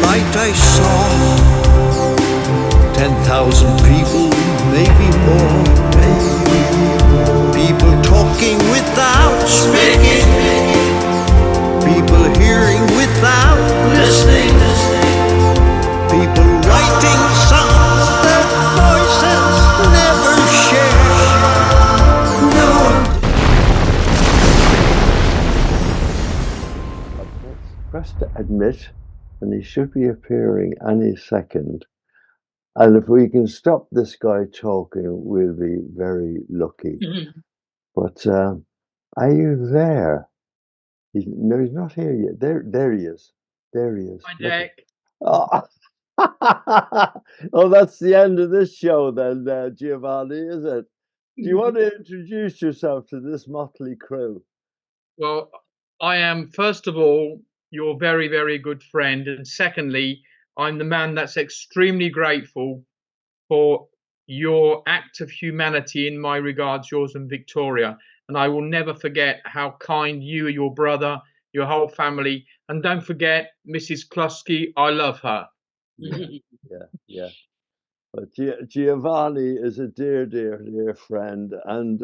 light I saw 10,000 people, maybe more. People talking without speaking, people hearing without listening, people writing songs that voices never share. No one press to admit, and he should be appearing any second. And if we can stop this guy talking, we'll be very lucky. But are you there? No, he's not here yet. There he is. There he is. Hi, Dick. Oh. Oh, that's the end of this show then, Giovanni, is it? Do you want to introduce yourself to this motley crew? Well, I am, first of all, your very, very good friend. And secondly, I'm the man that's extremely grateful for your act of humanity in my regards, yours and Victoria. And I will never forget how kind you, your brother, your whole family, and don't forget Mrs. Klusky, I love her. Yeah. But Giovanni is a dear, dear, dear friend, and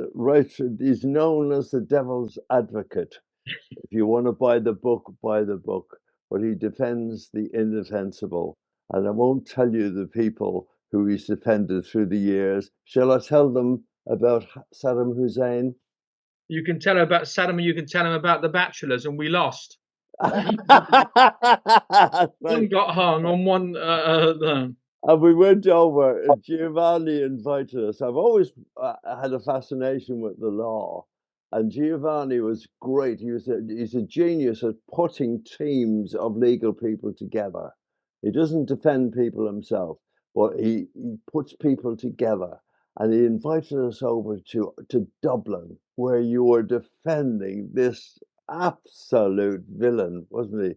he's known as the devil's advocate. If you want to buy the book, buy the book. But he defends the indefensible. And I won't tell you the people who he's defended through the years. Shall I tell them about Saddam Hussein? You can tell her about Saddam, and you can tell him about the Bachelors, and we lost. Right. One got hung on one. And we went over, Giovanni invited us. I've always had a fascination with the law. And Giovanni was great. He's a genius at putting teams of legal people together. He doesn't defend people himself, but he puts people together. And he invited us over to Dublin, where you were defending this absolute villain, wasn't he?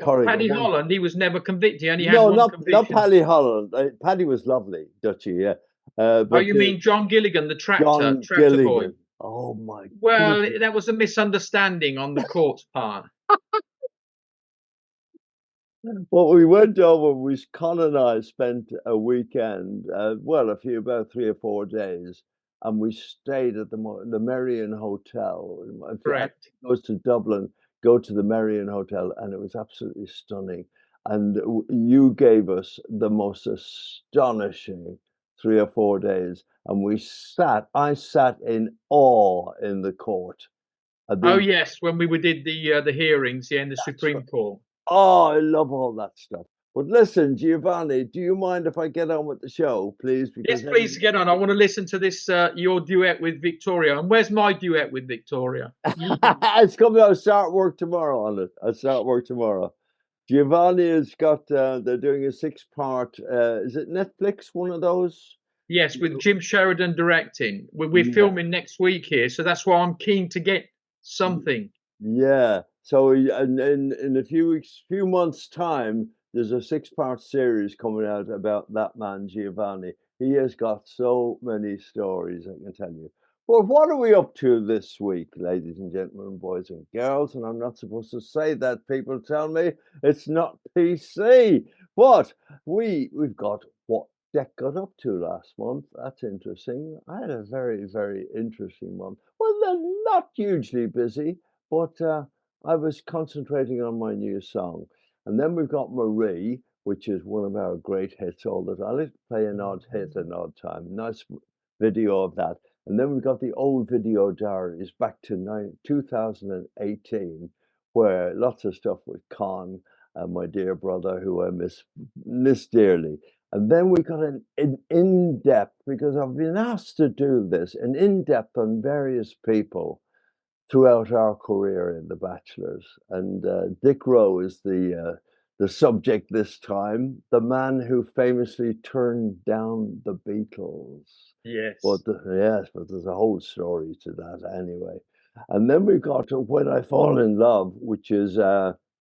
Paddy Holland, he was never convicted. He only had No, one conviction. not Paddy Holland. Paddy was lovely, Dutchy, yeah. Oh, you mean John Gilligan, the tractor boy? Oh my! Well, goodness. that was a misunderstanding on the court's part. Well, we went over. Con and I spent a weekend. About 3 or 4 days, and we stayed at the Merrion Hotel. Correct. Goes to Dublin. Go to the Merrion Hotel, and it was absolutely stunning. And you gave us the most astonishing 3 or 4 days, and I sat in awe in the court. Oh yes, when we did the hearings, in the Supreme Court. Oh, I love all that stuff. But listen, Giovanni, do you mind if I get on with the show, please? Yes, please get on. I want to listen to this your duet with Victoria. And where's my duet with Victoria? It's coming. I'll start work tomorrow on it. Giovanni has got. They're doing a 6-part. Is it Netflix? One of those? Yes, with Jim Sheridan directing. We're filming next week here, so that's why I'm keen to get something. Yeah. So in a few months' time, there's a 6-part series coming out about that man Giovanni. He has got so many stories, I can tell you. Well, what are we up to this week, ladies and gentlemen, boys and girls? And I'm not supposed to say that. People tell me it's not PC. But we've got what Dick got up to last month. That's interesting. I had a very, very interesting month. Well, they're not hugely busy, but I was concentrating on my new song. And then we've got Marie, which is one of our great hits all the time. Let's play an odd hit an odd time. Nice video of that. And then we've got the old video diaries back to 2018, where lots of stuff with Con, my dear brother, who I miss dearly. And then we got an in-depth, because I've been asked to do this, an in-depth on various people throughout our career in The Bachelors. And Dick Rowe is the subject this time, the man who famously turned down the Beatles. Yes. But there's a whole story to that anyway. And then we've got When I Fall in Love, which is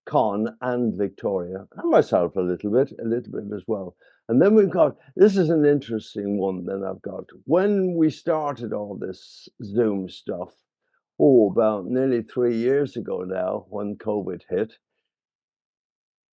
Con and Victoria, and myself a little bit as well. And then we've got, this is an interesting one then I've got. When we started all this Zoom stuff, about nearly 3 years ago now, when COVID hit,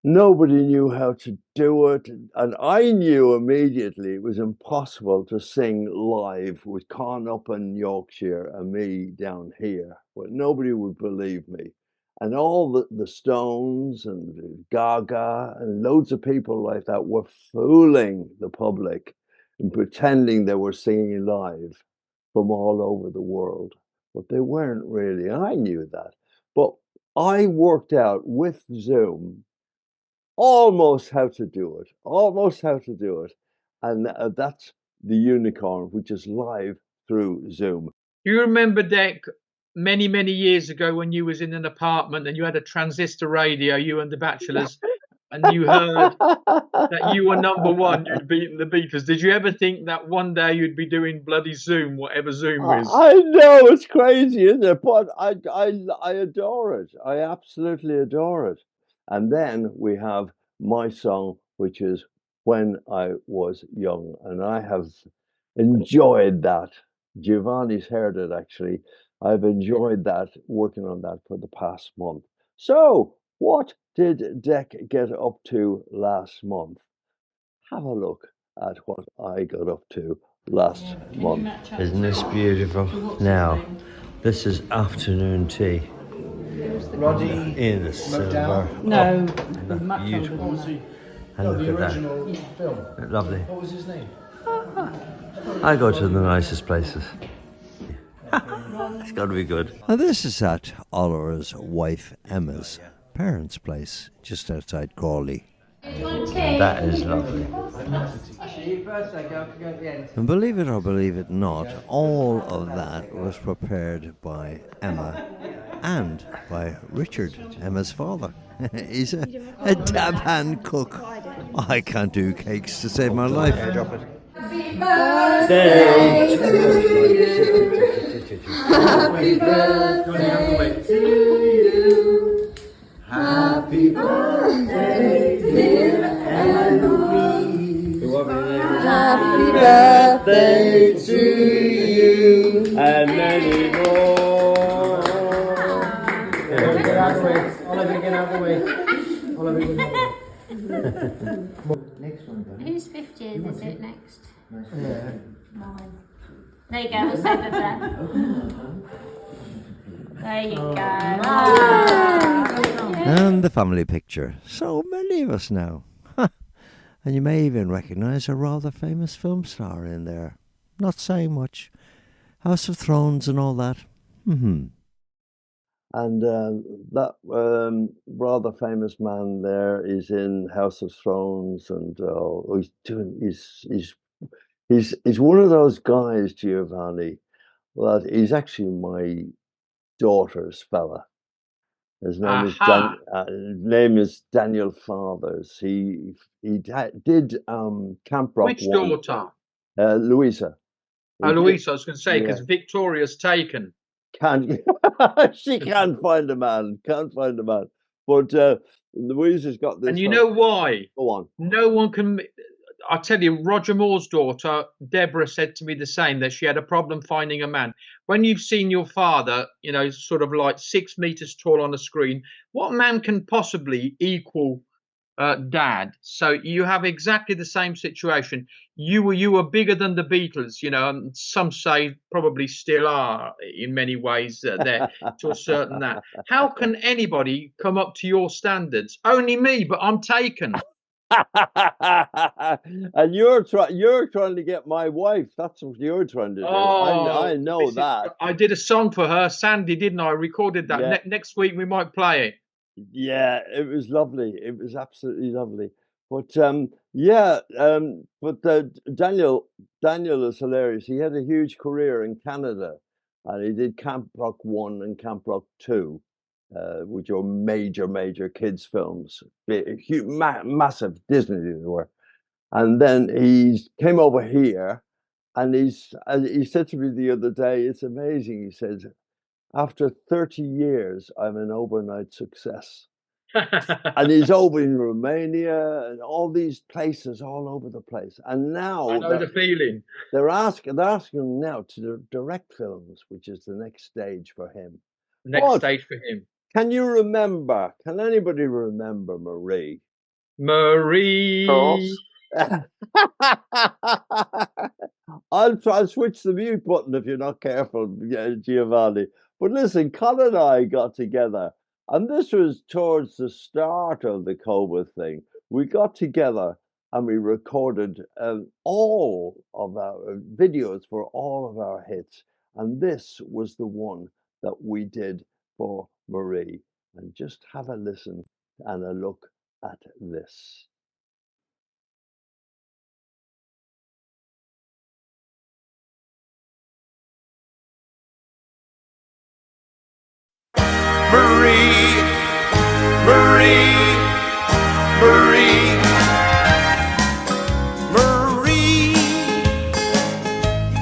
Nobody knew how to do it, and I knew immediately it was impossible to sing live with Con up in Yorkshire and me down here, but nobody would believe me. And all the Stones and Gaga and loads of people like that were fooling the public and pretending they were singing live from all over the world, but they weren't really. I knew that, but I worked out with Zoom almost how to do it, almost how to do it. And that's the unicorn, which is live through Zoom. Do you remember, Dick, many, many years ago when you was in an apartment and you had a transistor radio, you and the Bachelors, and you heard that you were number one, you'd beaten the Beatles. Did you ever think that one day you'd be doing bloody Zoom, whatever Zoom is? I know it's crazy, isn't it? But I adore it. I absolutely adore it. And then we have my song, which is When I Was Young, and I have enjoyed that. Giovanni's heard it actually. I've enjoyed that, working on that for the past month. So, what did DEC get up to last month? Have a look at what I got up to last month. Isn't this beautiful? Now, this is afternoon tea. Roddy In the silver. No, Oh, much beautiful. older than that. And look the at that. original film. Lovely. What was his name? I go to the nicest places. It's got to be good. And this is at Oliver's wife Emma's parents' place, just outside Crawley. That is lovely. And believe it or believe it not, all of that was prepared by Emma and by Richard, Emma's father. He's a dab hand cook. I can't do cakes to save my life. Happy birthday to you. Happy birthday to you. Happy birthday, dear Eloise. Happy birthday to you. And many more. Get out of the way. Oliver, get out of the way. Oliver, get out of the way. Next one, then. Whose 50th is it next? Yeah. Mine. There you go, we'll save it there. There you go. And the family picture. So many of us now. And you may even recognise a rather famous film star in there. Not saying much. House of Thrones and all that. And that rather famous man there is in House of Thrones, and he's one of those guys, Giovanni. Well, he's actually my daughter's fella. His name is Daniel Fathers. He did Camp Rock. Which daughter? Louisa. Louisa, I was going to say, because Victoria's taken. She can't find a man. Can't find a man. But Louisa's got this. And you know why? Go on. No one can. I tell you, Roger Moore's daughter, Deborah, said to me the same, that she had a problem finding a man. When you've seen your father, you know, sort of like 6 meters tall on a screen, what man can possibly equal Dad? So you have exactly the same situation. You were bigger than the Beatles, you know, and some say probably still are in many ways there to a certain that. How can anybody come up to your standards? Only me, but I'm taken. And you're trying to get my wife. That's what you're trying to do. I know that. I did a song for her, Sandy, didn't I? I recorded that. Yeah. Next week we might play it. Yeah, it was lovely. It was absolutely lovely. But Daniel is hilarious. He had a huge career in Canada, and he did Camp Rock 1 and Camp Rock 2. Which are major kids films, huge, massive Disney they were. And then he came over here, and he said to me the other day, it's amazing. He said, after 30 years, I'm an overnight success. And he's over in Romania and all these places all over the place. And now I know the feeling. They're asking him now to direct films, which is the next stage for him. Next stage for him. Can anybody remember, Marie, Marie. I'll try and switch the mute button if you're not careful, Giovanni. But listen, Colin and I got together, and this was towards the start of the COVID thing. We got together and we recorded all of our videos for all of our hits. And this was the one that we did for Marie. And just have a listen and a look at this. Marie, Marie, Marie, Marie,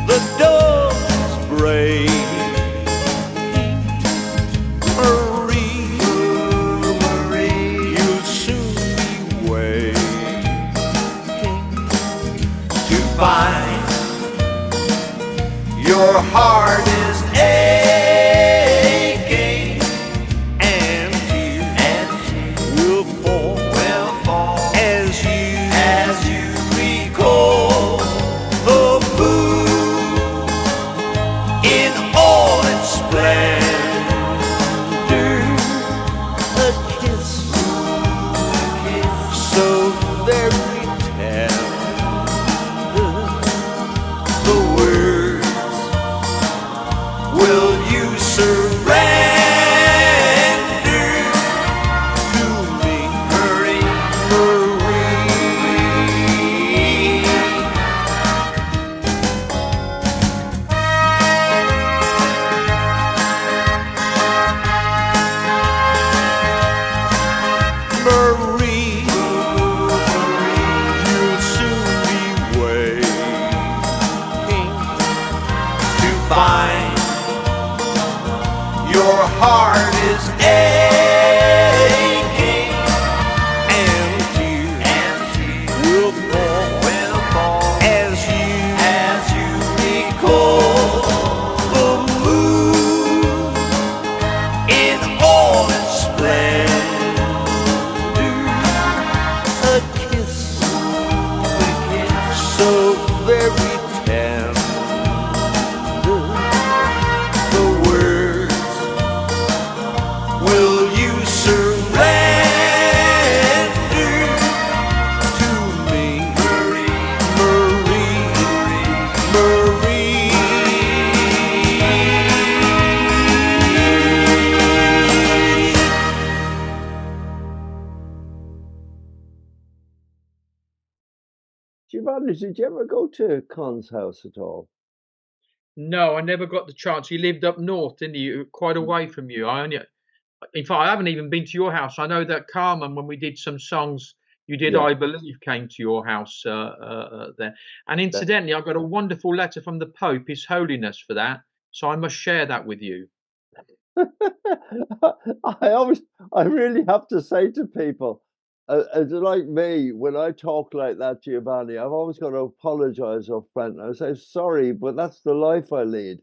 the dove's brave. Marie, Marie, you'll soon be waiting to find your heart is aching. Giovanni, did you ever go to Con's house at all? No, I never got the chance. He lived up north, didn't he? Quite away from you. In fact, I haven't even been to your house. I know that Carmen, when we did some songs, you did, Yeah. I believe, came to your house there. And incidentally, I got a wonderful letter from the Pope, His Holiness, for that. So I must share that with you. I really have to say to people, it's like me, when I talk like that, Giovanni, I've always got to apologize up front. I say, sorry, but that's the life I lead.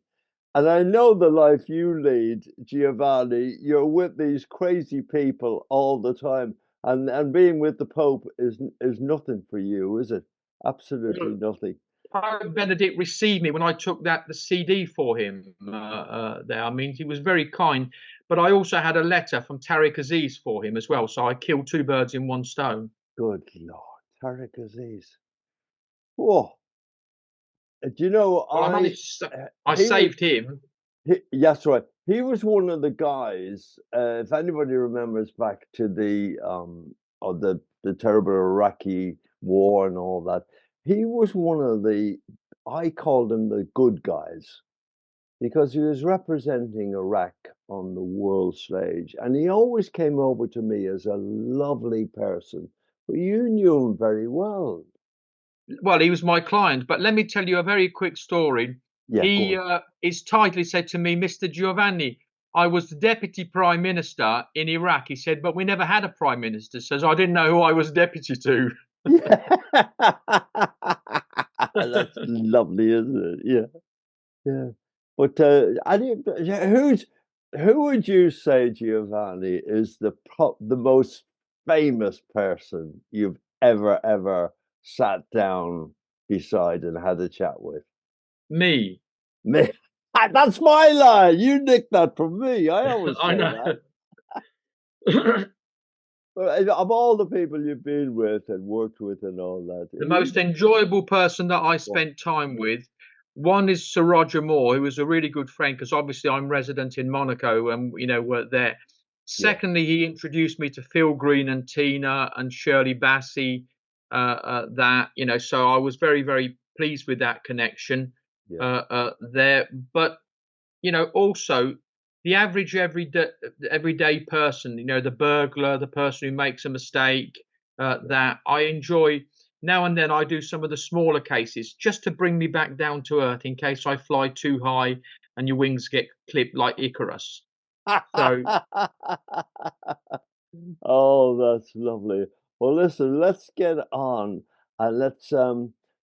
And I know the life you lead, Giovanni. You're with these crazy people all the time. And being with the Pope is nothing for you, is it? Absolutely nothing. Pope Benedict received me when I took the CD for him there. I mean, he was very kind. But I also had a letter from Tariq Aziz for him as well. So I killed two birds in one stone. Good Lord, Tariq Aziz. Whoa. Do you know, I saved him. That's right. He was one of the guys, if anybody remembers back to the terrible Iraqi war and all that, he was one of I called him the good guys, because he was representing Iraq on the world stage. And he always came over to me as a lovely person. But you knew him very well. Well, he was my client. But let me tell you a very quick story. Yeah, his title, he said to me, Mr. Giovanni, I was the deputy prime minister in Iraq. He said, but we never had a prime minister. So I didn't know who I was deputy to. Yeah. That's lovely, isn't it? Yeah. Yeah. But who would you say, Giovanni, is the most famous person you've ever sat down beside and had a chat with? Me. Me. That's my line. You nicked that from me. I always I say know. that. Of all the people you've been with and worked with and all that, The most enjoyable person that I spent time with, one is Sir Roger Moore, who was a really good friend, because obviously I'm resident in Monaco and, you know, worked there. Secondly, he introduced me to Phil Green and Tina and Shirley Bassey, that, you know, so I was very pleased with that connection there. But, you know, also the average everyday person, you know, the burglar, the person who makes a mistake, that I enjoy. Now and then I do some of the smaller cases just to bring me back down to earth in case I fly too high and your wings get clipped like Icarus. So Oh, that's lovely. Well, listen, let's get on and let's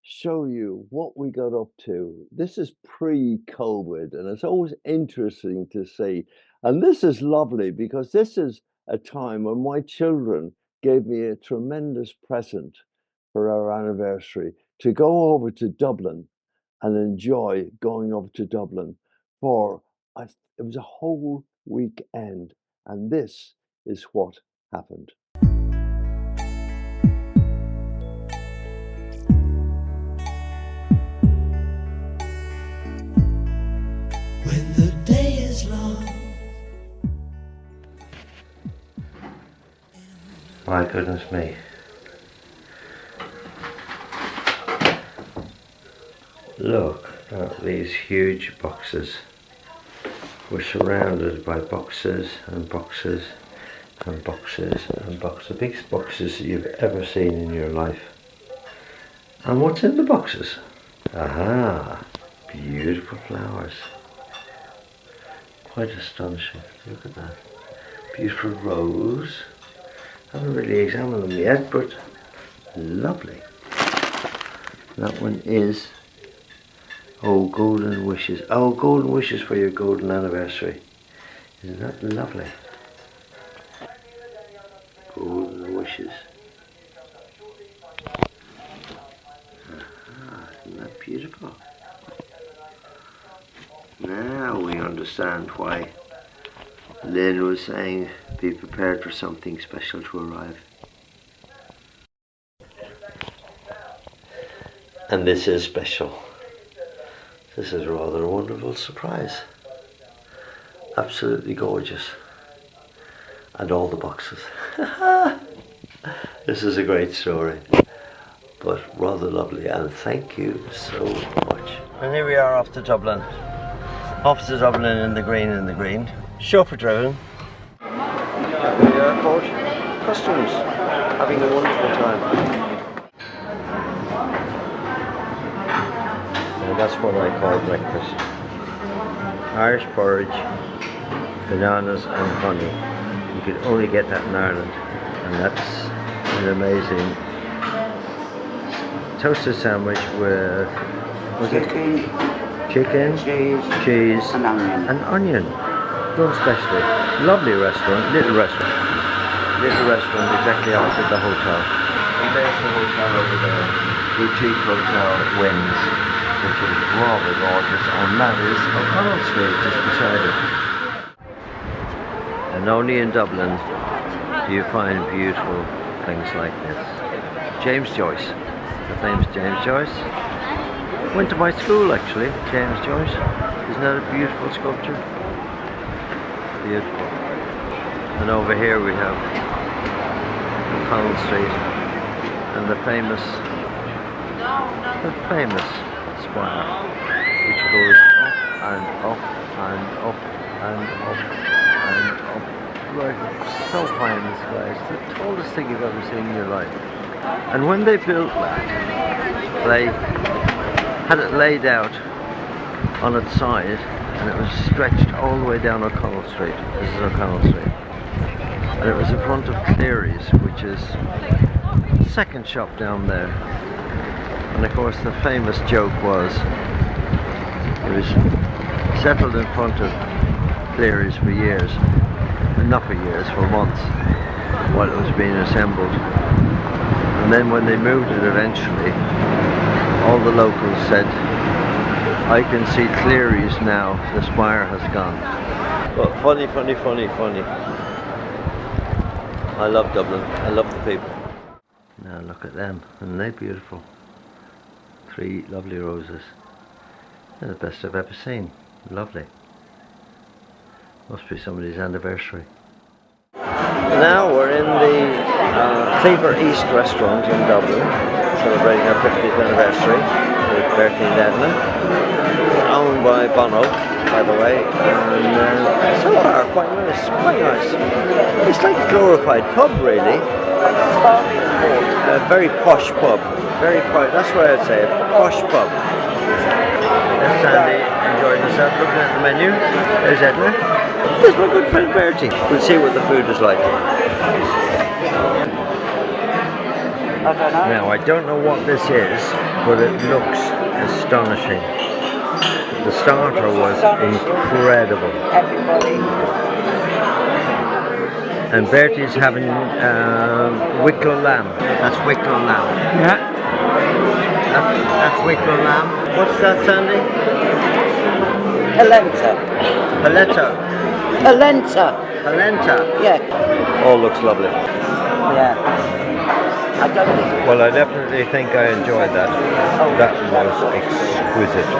show you what we got up to. This is pre-COVID, and it's always interesting to see. And this is lovely because this is a time when my children gave me a tremendous present for our anniversary to go over to Dublin and enjoy going over to Dublin for it was a whole weekend, and this is what happened. When the day is long. My goodness me. Look at these huge boxes. We're surrounded by boxes and boxes and boxes and boxes. The biggest boxes you've ever seen in your life. And what's in the boxes? Aha! Beautiful flowers. Quite astonishing. Look at that. Beautiful rose. Haven't really examined them yet, but lovely. That one is Oh, golden wishes. Oh, golden wishes for your golden anniversary. Isn't that lovely? Golden wishes. Isn't that beautiful? Now we understand why Lynn was saying be prepared for something special to arrive. And this is special. This is rather a wonderful surprise. Absolutely gorgeous. And all the boxes. This is a great story, but rather lovely, and thank you so much. And here we are off to Dublin. Off to Dublin in the green. Chauffeur driven. At the airport. Customs. Having a wonderful time. And that's what I call breakfast. Irish porridge, bananas and honey. You can only get that in Ireland. And that's an amazing toasted sandwich with chicken, cheese and onion. Done specially. Lovely restaurant, little restaurant exactly opposite the hotel. And there's the hotel over there, boutique hotel Winds, which is rather gorgeous, and that is O'Connell Street just beside it. And only in Dublin do you find beautiful things like this. James Joyce, the famous James Joyce. Went to my school actually, James Joyce. Isn't that a beautiful sculpture? Beautiful. And over here we have O'Connell Street and the famous spire, which goes up and up and up and up and up. Right, so high in the sky. It's the tallest thing you've ever seen in your life. And when they built that, they had it laid out on its side, and it was stretched all the way down O'Connell Street. This is O'Connell Street. And it was in front of Diaries, which is the second shop down there. And of course the famous joke was, it was settled in front of Diaries for years. not for years, for months, while it was being assembled. And then when they moved it eventually, all the locals said, I can see Cleary's now, the spire has gone. But funny. I love Dublin, I love the people. Now look at them, and they're beautiful. 3 lovely roses. They're the best I've ever seen. Lovely. Must be somebody's anniversary. Now we're in the Cleaver East restaurant in Dublin, celebrating our 50th anniversary with Bertie and Edna. Owned by Bono, by the way, and so far quite nice, It's like a glorified pub, really. A very posh pub, that's what I'd say, a posh pub. There's Sandy enjoying herself, looking at the menu. There's Edna. There's my good friend Bertie. We'll see what the food is like. Now I don't know what this is, but it looks astonishing. The starter was incredible. And Bertie's having Wicklow lamb. That's Wicklow lamb. Yeah. That's Wicklow lamb. What's that, Sandy? Polenta. Polenta. Yeah. Oh, looks lovely. Yeah. I don't think. Well, I definitely think I enjoyed that. That was exquisite.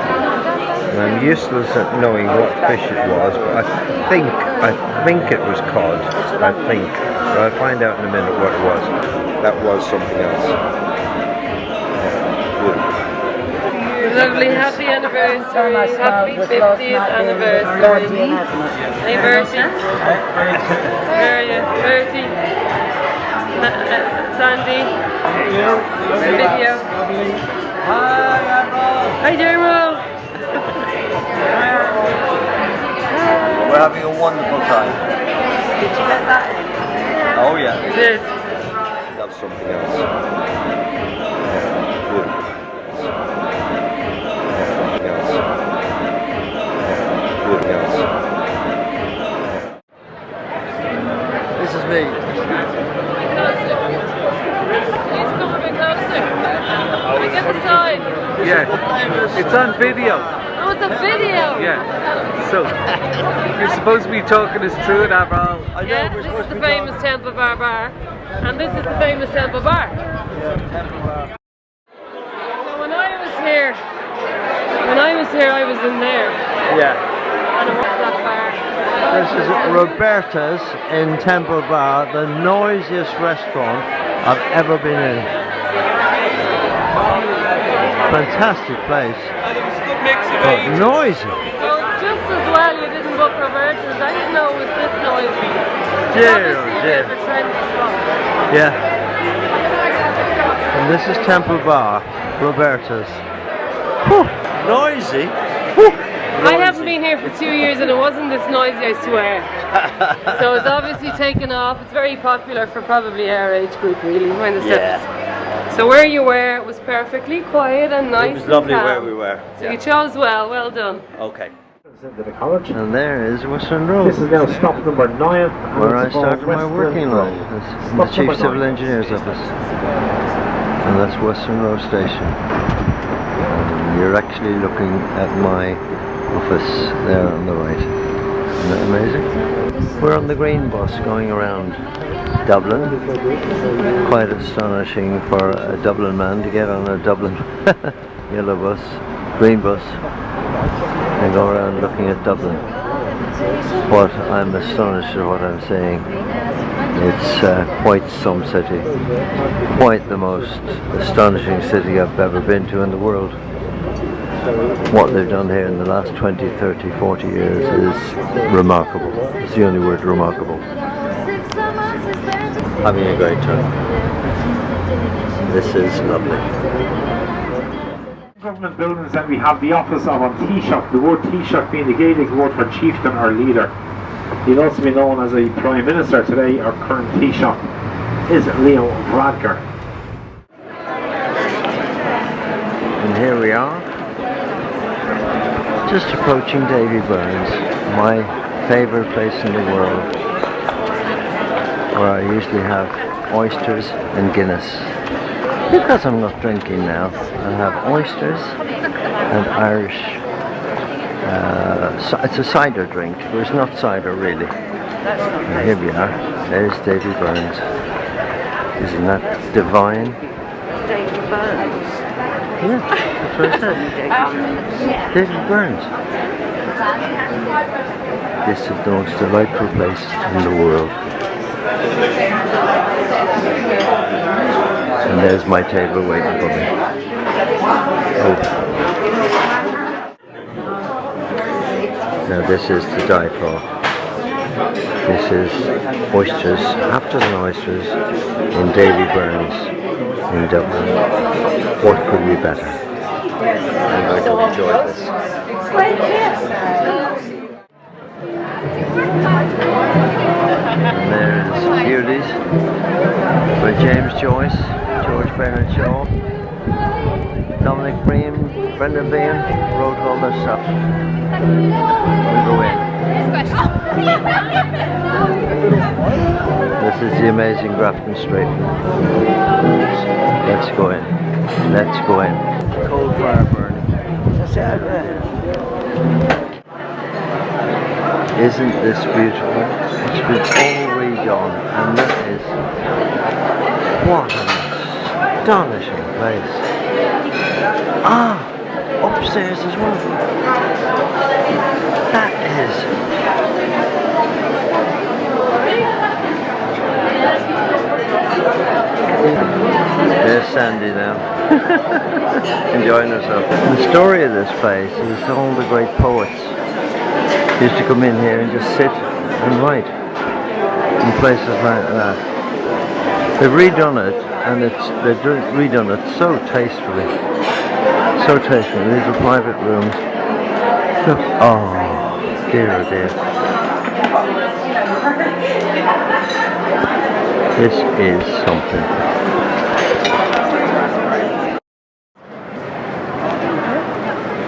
And I'm useless at knowing what fish it was, but I think it was cod. I think. But I'll find out in a minute what it was. That was something else. Good. Lovely, happy anniversary, happy 50th anniversary. Hey Bertie. Where are you? Bertie. Sandy. Video. Hi Dermal. We're having a wonderful time. Did you get that? Oh yeah. You did. That's something else. Good. This is me. Please come a bit closer. Can I get the sign? Yeah, it's on video. Oh, it's a video! Yeah. So, you're supposed to be talking us through it, Avril. Yeah, this is the famous Temple Bar bar. And this is the famous Temple Bar. So when I was here, I was in there. Yeah. And I walked that bar. This is Roberta's in Temple Bar, the noisiest restaurant I've ever been in. Fantastic place. But noisy. So it's just as well you didn't book Roberta's. I didn't know it was this noisy. Dear, oh dear. Yeah. And this is Temple Bar, Roberta's. Whew. Noisy. Whew. I haven't been here for 2 years and it wasn't this noisy, I swear. So it's obviously taken off. It's very popular for probably our age group, really. So where you were, it was perfectly quiet and nice. It was lovely and where we were. So you chose well done. Okay. Into the college. And there is Western Road. This is now stop number 9. Where I started my working life. It's in the Chief Civil Engineer's office. And that's Western Road Station. And you're actually looking at my office there on the right. Isn't that amazing? We're on the green bus going around Dublin. Quite astonishing for a Dublin man to get on a Dublin yellow bus, green bus, and go around looking at Dublin. But I'm astonished at what I'm saying. It's quite some city. Quite the most astonishing city I've ever been to in the world. What they've done here in the last 20, 30, 40 years is remarkable. It's the only word, remarkable. Having a great time. This is lovely. Government buildings that we have the office of on Taoiseach, the word Taoiseach being the Gaelic word for chieftain or leader. He'll also be known as a Prime Minister today. Our current Taoiseach is Leo Varadkar. And here we are, just approaching Davy Byrne's, my favourite place in the world. where I usually have oysters and Guinness. Because I'm not drinking now, I have oysters and Irish. It's a cider drink, but it's not cider really. And here we are. There's Davy Burns. Isn't that divine? Davy Burns. Yeah, that's what I said. Davy Burns. This is the most delightful place in the world. And there's my table waiting for me. Oh. Now this is to die for. This is oysters, half dozen oysters in Davy Burns in Dublin. What could be better? I'm going to enjoy this. And there's Beauties by James Joyce, George Bernard Shaw, Dominic Breen, Brendan Behan wrote all this stuff. We'll go in. This is the amazing Grafton Street. Let's go in. Let's go in. Coal fire burning. Isn't this beautiful? It's been all redone, and this is what an astonishing place. Ah, upstairs as well. That is. There's Sandy now, enjoying herself. The story of this place is all the great poets used to come in here and just sit and write in places like that. They've redone it, and they've redone it so tastefully. So tastefully. These are private rooms. Look, oh dear, oh dear. This is something.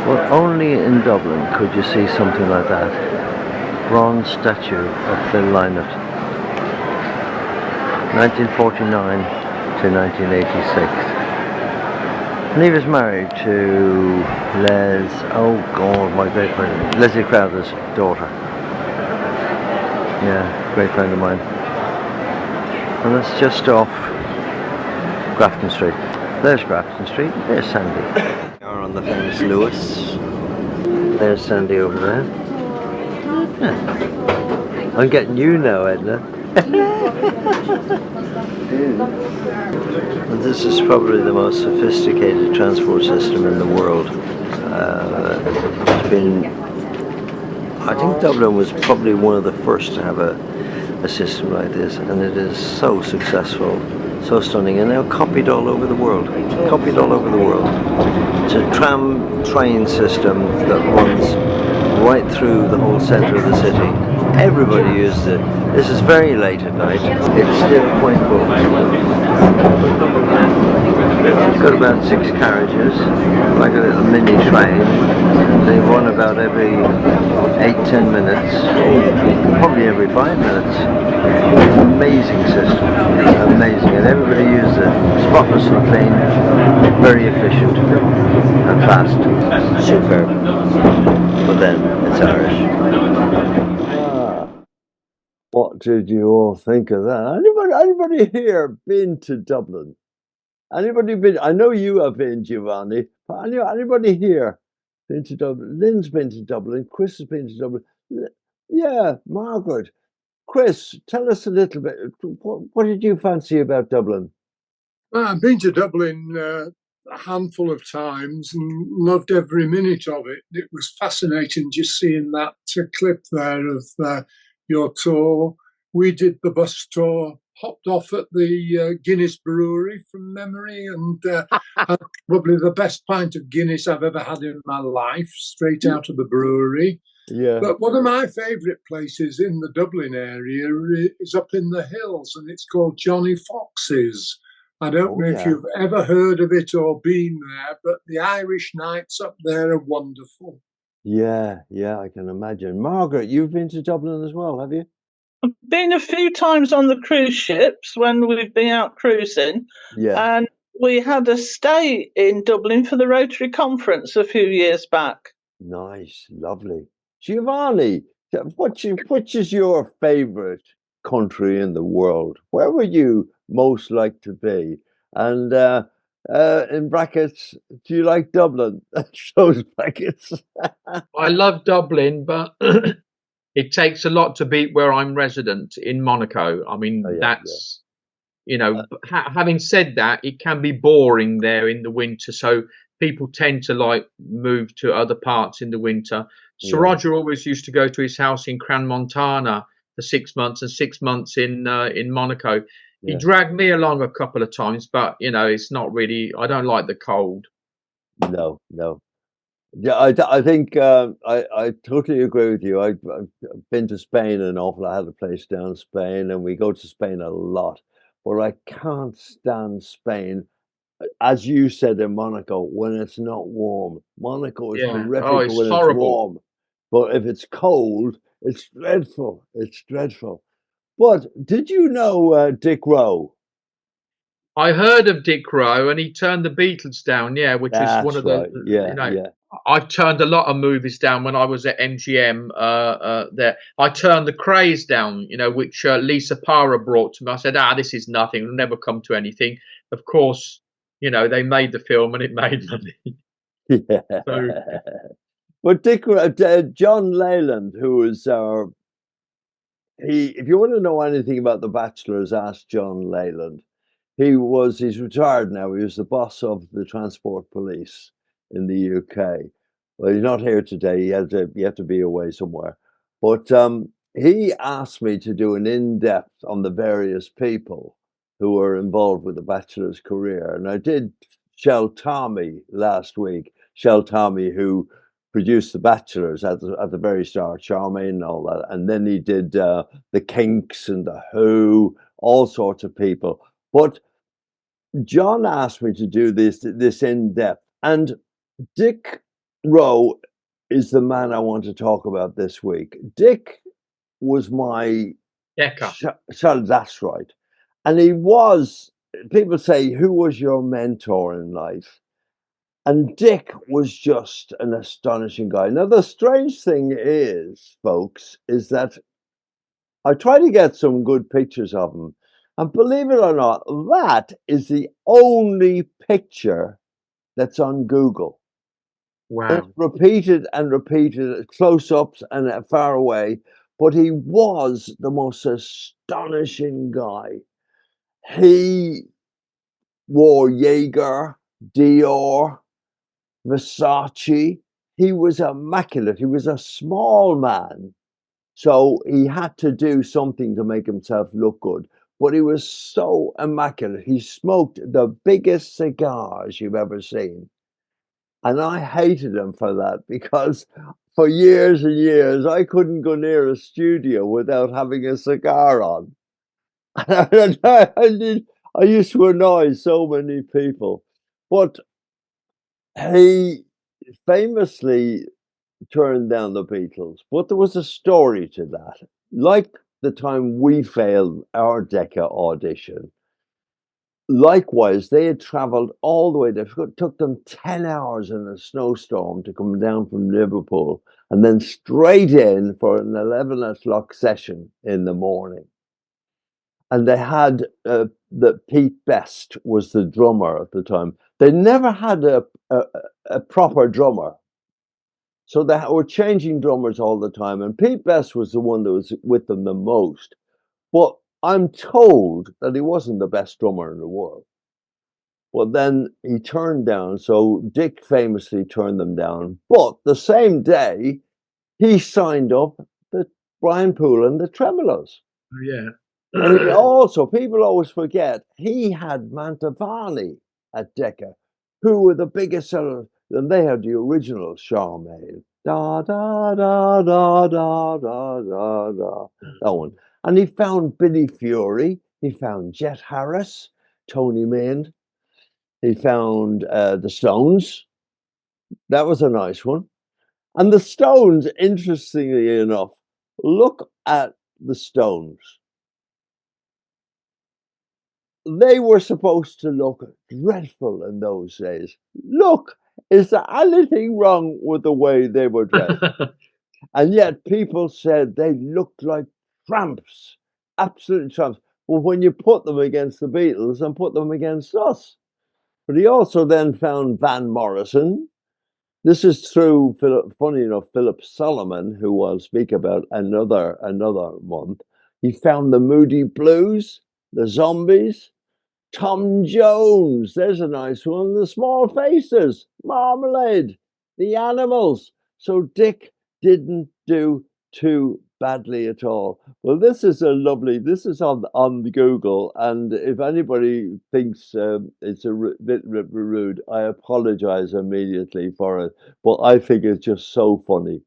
Well, only in Dublin could you see something like that. Bronze statue of Phil Lynott. 1949 to 1986. And he was married to my great friend, Leslie Crowther's daughter. Yeah, great friend of mine. And that's just off Grafton Street. There's Grafton Street, there's Sandy. We are on the famous Lewis. There's Sandy over there. Yeah. I'm getting you now, Edna. And this is probably the most sophisticated transport system in the world. It's been, I think Dublin was probably one of the first to have a system like this, and it is so successful, so stunning, and now copied all over the world. Copied all over the world. It's a tram train system that runs right through the whole centre of the city. Everybody uses it. This is very late at night. It's still quite full. It's got about 6 carriages, like a little mini train. They run about every 8-10 minutes, probably every 5 minutes. Amazing system, amazing, and everybody uses it. Spotless and clean, very efficient and fast. Superb. But then it's Irish. What did you all think of that? Anybody here been to Dublin? Anybody been? I know you have been, Giovanni. But anybody here been to Dublin? Lynn's been to Dublin. Chris has been to Dublin. Yeah, Margaret. Chris, tell us a little bit. What did you fancy about Dublin? Well, I've been to Dublin a handful of times and loved every minute of it. It was fascinating just seeing that clip there of your tour. We did the bus tour, hopped off at the Guinness Brewery from memory, and had probably the best pint of Guinness I've ever had in my life, straight out of the brewery. Yeah. But one of my favourite places in the Dublin area is up in the hills, and it's called Johnny Fox's. I don't know if you've ever heard of it or been there, but the Irish nights up there are wonderful. Yeah, I can imagine. Margaret, you've been to Dublin as well, have you? been a few times on the cruise ships when we've been out cruising, Yeah. and we had a stay in Dublin for the Rotary Conference a few years back. Nice, lovely. Giovanni, which is your favorite country in the world? Where would you most like to be? And in brackets, do you like Dublin? Those brackets. I love Dublin, but it takes a lot to beat where I'm resident in Monaco. I mean, Oh, yeah, that's, you know, having said that, it can be boring there in the winter. So people tend to like move to other parts in the winter. Sir Yeah. Roger always used to go to his house in Crans-Montana for 6 months and 6 months in Monaco. He Yeah. dragged me along a couple of times, but you know, it's not really. I don't like the cold. No, no. Yeah, I think I totally agree with you. I've been to Spain an awful. I had a place down in Spain, and we go to Spain a lot. But I can't stand Spain, as you said in Monaco, when it's not warm. Monaco is Yeah. Oh, terrific it's when it's horrible. warm, but if it's cold, it's dreadful. It's dreadful. But did you know Dick Rowe? I heard of Dick Rowe, and he turned the Beatles down. Yeah, which is one That's of the, right. Yeah, you know, yeah. I've turned a lot of movies down when I was at MGM. There, I turned The Craze down, you know, which Lisa Para brought to me. I said, this is nothing. It'll never come to anything. Of course, you know, they made the film and it made money. Yeah. So But John Leyland, who is our if you want to know anything about the Bachelors, ask John Leyland. He's retired now. He was the boss of the transport police in the UK. Well, he's not here today. He had to be away somewhere. But he asked me to do an in-depth on the various people who were involved with the Bachelor's career. And I did Shel Tommy last week. Shel Tommy, who produced The Bachelors at the very start, Charmaine and all that. And then he did the Kinks and the Who, all sorts of people. But John asked me to do this in depth, and Dick Rowe is the man I want to talk about this week. Dick was my Decca. that's right, and he was. People say, "Who was your mentor in life?" And Dick was just an astonishing guy. Now, the strange thing is, folks, is that I try to get some good pictures of him. And believe it or not, that is the only picture that's on Google. It's Wow. repeated and repeated, close ups and far away. But he was the most astonishing guy. He wore Jaeger, Dior, Versace. He was immaculate. He was a small man. So he had to do something to make himself look good. But he was so immaculate. He smoked the biggest cigars you've ever seen. And I hated him for that because for years and years, I couldn't go near a studio without having a cigar on. I used to annoy so many people. But he famously turned down the Beatles, but there was a story to that. Like the time we failed our Decca audition, likewise, they had traveled all the way. It took them 10 hours in a snowstorm to come down from Liverpool and then straight in for an 11 o'clock session in the morning. And they had that Pete Best was the drummer at the time. They never had a proper drummer. So they were changing drummers all the time, and Pete Best was the one that was with them the most. But I'm told that he wasn't the best drummer in the world. Well, then he turned down. So Dick famously turned them down. But the same day, he signed up the Brian Poole and the Tremolos. Oh, yeah. And he also, people always forget, he had Mantovani at Decca, who were the biggest sellers. And they had the original Charmaine. Da, da, da, da, da, da, da, da. That one. And he found Billy Fury. He found Jet Harris, Tony Main. He found the Stones. That was a nice one. And the Stones, interestingly enough, look at the Stones. They were supposed to look dreadful in those days. Look, is there anything wrong with the way they were dressed? And yet people said they looked like tramps, absolute tramps. Well, when you put them against the Beatles and put them against us. But he also then found Van Morrison. This is through, funny enough, Philip Solomon, who I'll speak about another month. He found the Moody Blues, the Zombies, Tom Jones, there's a nice one, the Small Faces, Marmalade, the Animals. So Dick didn't do too badly at all. Well, this is this is on the Google, and if anybody thinks it's a bit rude, I apologize immediately for it, but I think it's just so funny.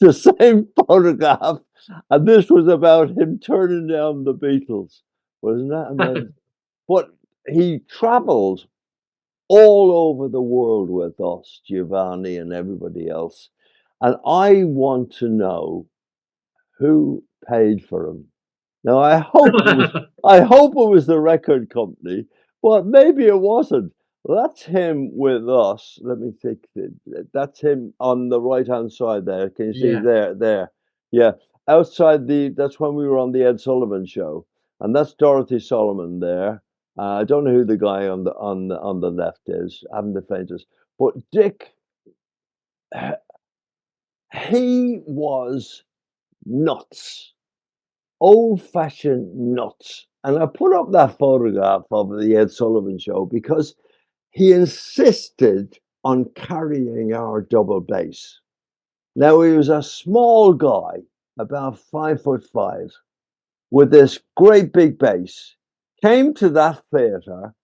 The same photograph, and this was about him turning down the Beatles. Wasn't that amazing? But he traveled all over the world with us, Giovanni and everybody else. And I want to know who paid for him. Now, I hope it was the record company, but maybe it wasn't. Well, that's him with us. Let me think. That's him on the right-hand side there. Can you see there? Yeah. Outside that's when we were on the Ed Sullivan Show. And that's Dorothy Solomon there. I don't know who the guy on the left is. I haven't the faintest. But Dick, he was nuts, old-fashioned nuts. And I put up that photograph of the Ed Sullivan Show because he insisted on carrying our double bass. Now, he was a small guy, about 5'5", with this great big bass. Came to that theatre,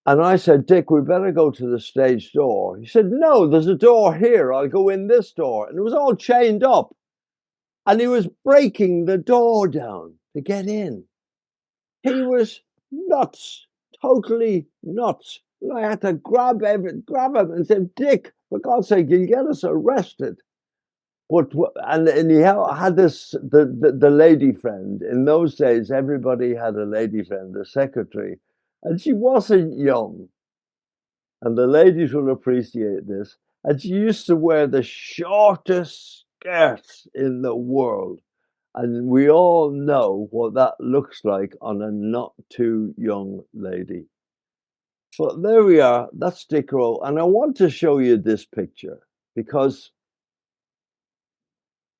and I said, Dick, we better go to the stage door. He said, no, there's a door here. I'll go in this door. And it was all chained up. And he was breaking the door down to get in. He was nuts, totally nuts. And I had to grab him and said, Dick, for God's sake, you'll get us arrested. And he had this, the lady friend. In those days, everybody had a lady friend, the secretary. And she wasn't young. And the ladies will appreciate this. And she used to wear the shortest skirts in the world. And we all know what that looks like on a not too young lady. But there we are. That's Dick Rowe. And I want to show you this picture because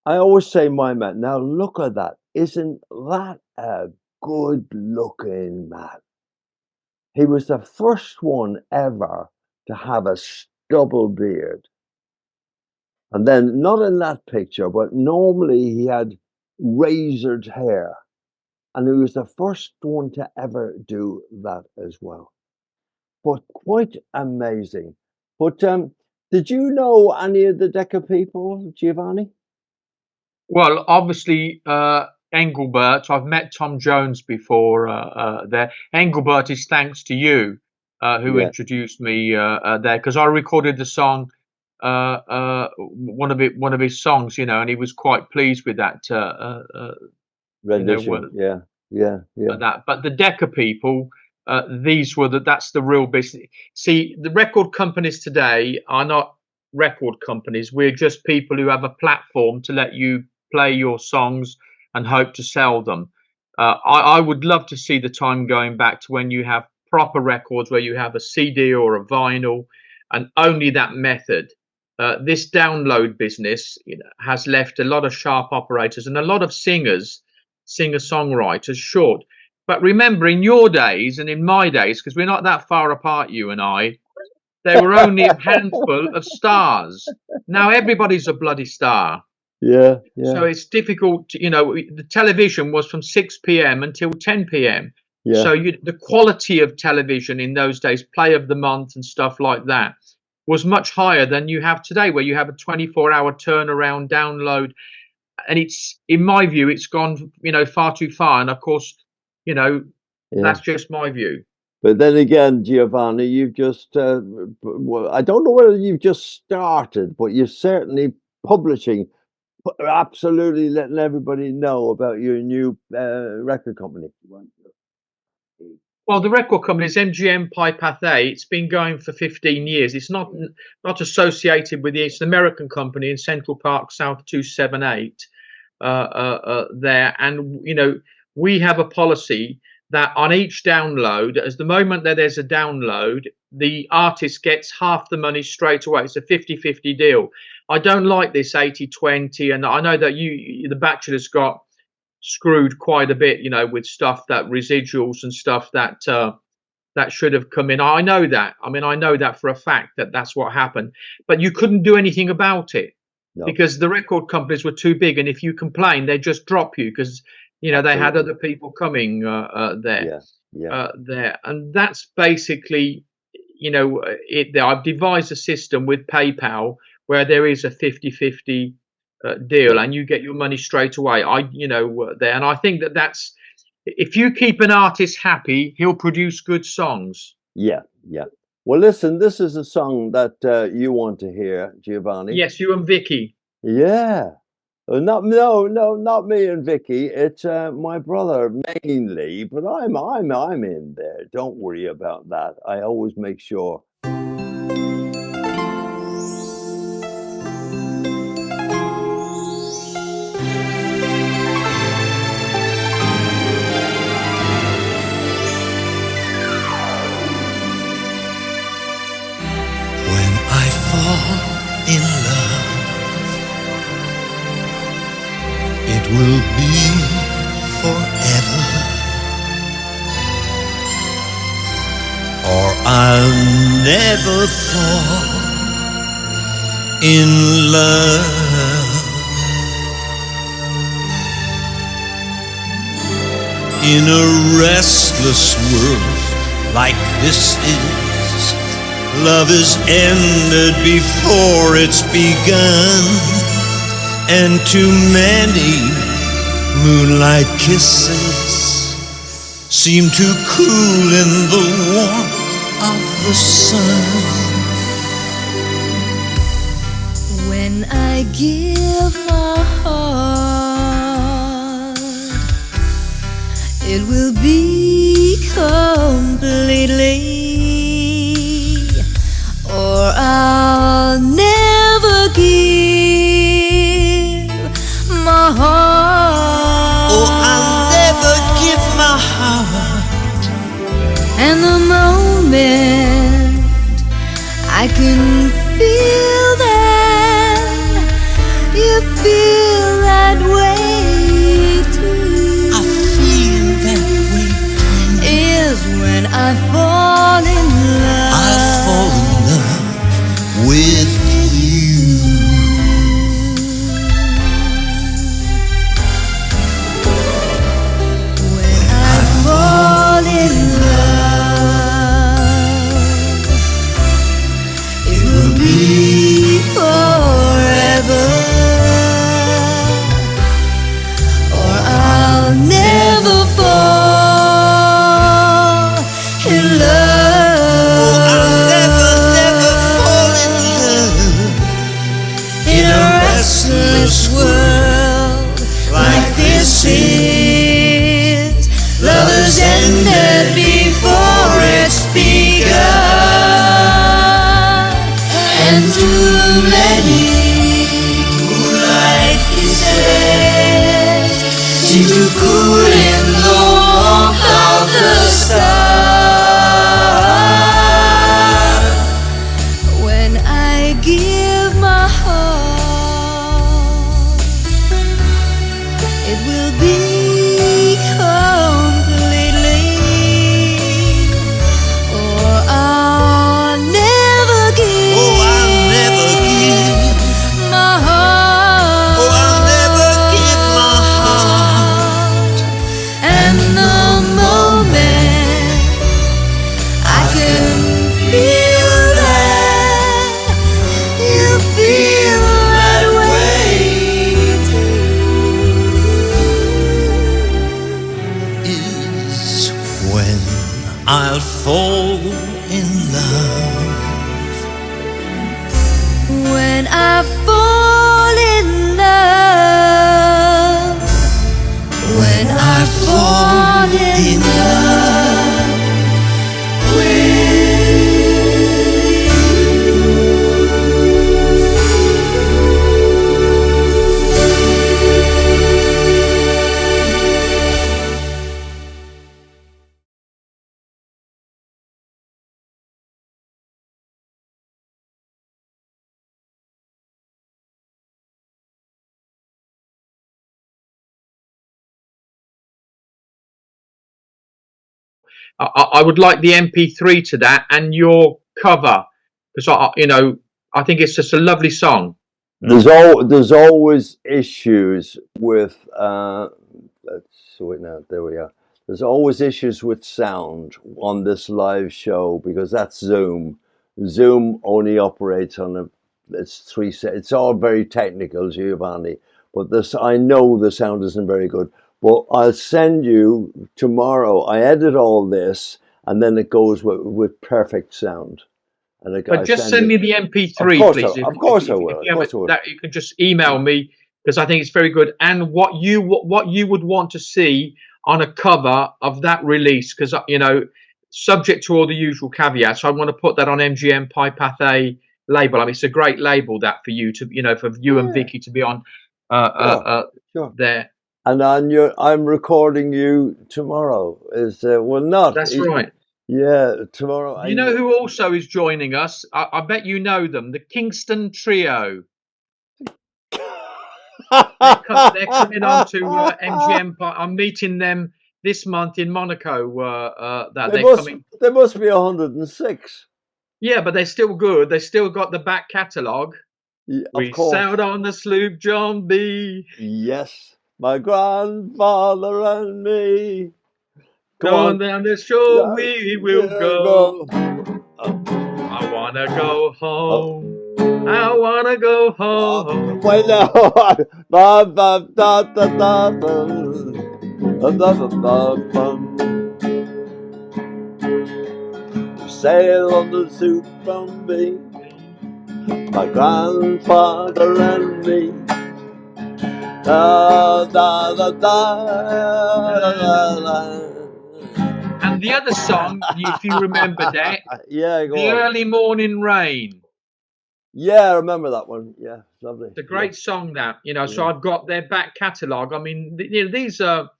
I always say, my man, now look at that. Isn't that a good looking man? He was the first one ever to have a stubble beard. And then, not in that picture, but normally he had razored hair. And he was the first one to ever do that as well. But quite amazing. But did you know any of the DEC people, Giovanni? Well, obviously, Engelbert. I've met Tom Jones before there. Engelbert is thanks to you, who introduced me there, because I recorded the song, one of his songs, and he was quite pleased with that rendition. That. But the DEC people, that's the real business. See, the record companies today are not record companies. We're just people who have a platform to let you play your songs and hope to sell them. I would love to see the time going back to when you have proper records where you have a CD or a vinyl and only that method. This download business has left a lot of sharp operators and a lot of singer-songwriters short. But remember, in your days and in my days, because we're not that far apart, you and I, there were only a handful of stars. Now everybody's a bloody star. Yeah. So it's difficult to, the television was from 6 p.m. until 10 p.m. Yeah. So the quality of television in those days, play of the month and stuff like that, was much higher than you have today, where you have a 24-hour turnaround download. And it's, in my view, it's gone, far too far. And of course, that's just my view. But then again, Giovanni, you've just, I don't know whether you've just started, but you're certainly publishing absolutely letting everybody know about your new record company. Well, the record company is MGM Pi Pathé. It's been going for 15 years. It's not associated with it's an American company in Central Park South 278 there. And, you know, we have a policy that on each download, as the moment that there's a download, the artist gets half the money straight away. It's a 50-50 deal. I don't like this 80-20. And I know that the Bachelors got screwed quite a bit, you know, with stuff that residuals and stuff that that should have come in. I know that. I mean, I know that for a fact that that's what happened. But you couldn't do anything about it because the record companies were too big. And if you complain, they just drop you because, you know, they had other people coming there. There. And that's basically, you know, I've devised a system with PayPal where there is a 50-50 deal and you get your money straight away. There. And I think that's, if you keep an artist happy, he'll produce good songs. Yeah. Well, listen, this is a song that you want to hear, Giovanni. Yes, you and Vicky. Yeah. Not me and Vicky. It's my brother mainly, but I'm in there. Don't worry about that. I always make sure. In love, it will be forever, or I'll never fall in love. In a restless world like this is, love is ended before it's begun, and too many moonlight kisses seem to cool in the warmth of the sun. When I give my heart, it will be completely, or I'll never give my heart. Oh, I'll never give my heart. And the moment I can feel that you feel that way too. I feel that way too. Is when I fall in love. I'll fall in love with you. When I fall in love, it will be forever, or I'll never fall in love. Oh, I'll never fall in love in a restless world like this is. Love has ended before it's begun, and too many moonlight kisses seem to cool in the warmth of the sun. When I give my heart, it will be completely, or I'll never give. Oh, I'll never give my heart. Oh, I'll never give my heart. And the moment I can feel that you feel that way too, Is when I'll fall in love. when I fall in love. in love with I would like the MP3 to that and your cover, because I think it's just a lovely song. There's always issues with let's wait now, there we are. There's always issues with sound on this live show because that's Zoom. Zoom only operates on it's all very technical, Giovanni, but this, I know the sound isn't very good. But I'll send you tomorrow. I edit all this and then it goes with perfect sound. But just send me the MP3, please. Of course I will. That you can just email me, because I think it's very good. And what you would want to see on a cover of that release, because subject to all the usual caveats, I want to put that on MGM Pi Pathé label. I mean, it's a great label that for you to for you and Vicky to be on sure. there. And I'm recording you tomorrow. That's right. Yeah, tomorrow. You know who also is joining us? I bet you know them. The Kingston Trio. They're coming on to MGM. I'm meeting them this month in Monaco. Coming. They must be 106. Yeah, but they're still good. They still got the back catalogue. Yeah, we sailed on the sloop John B. Yes, my grandfather and me. Going down the shore we will go. I wanna go home. I wanna go home. Wait now. Sail on the soup from me, my grandfather and me. Da, da, da, da, da, da. And the other song, if you remember that, yeah, The Early Morning Rain. Yeah, I remember that one. Yeah, lovely. It's a great song, that, so I've got their back catalogue. I mean, these are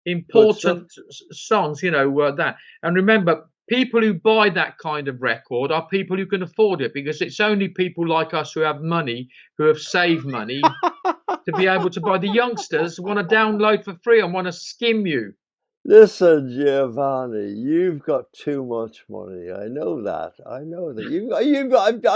important songs, that. And remember, people who buy that kind of record are people who can afford it, because it's only people like us who have money, who have saved money to be able to buy. The youngsters want to download for free and want to skim you. Listen, Giovanni, you've got too much money. I know that. I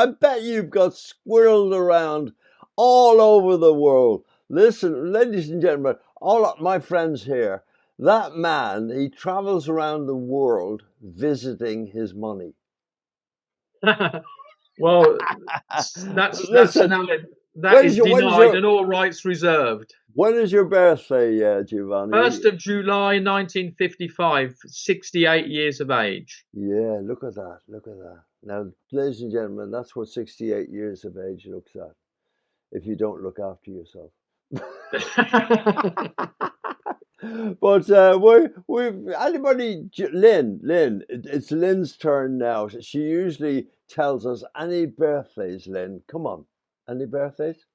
bet you've got squirreled around all over the world. Listen, ladies and gentlemen, all of my friends here, that man, he travels around the world visiting his money. Well, that's denied and all rights reserved. When is your birthday, Giovanni? 1st of July 1955, 68 years of age. Yeah, look at that. Look at that. Now, ladies and gentlemen, that's what 68 years of age looks at if you don't look after yourself. But Lynn, it's Lynn's turn now. She usually tells us any birthdays, Lynn. Come on. Any birthdays?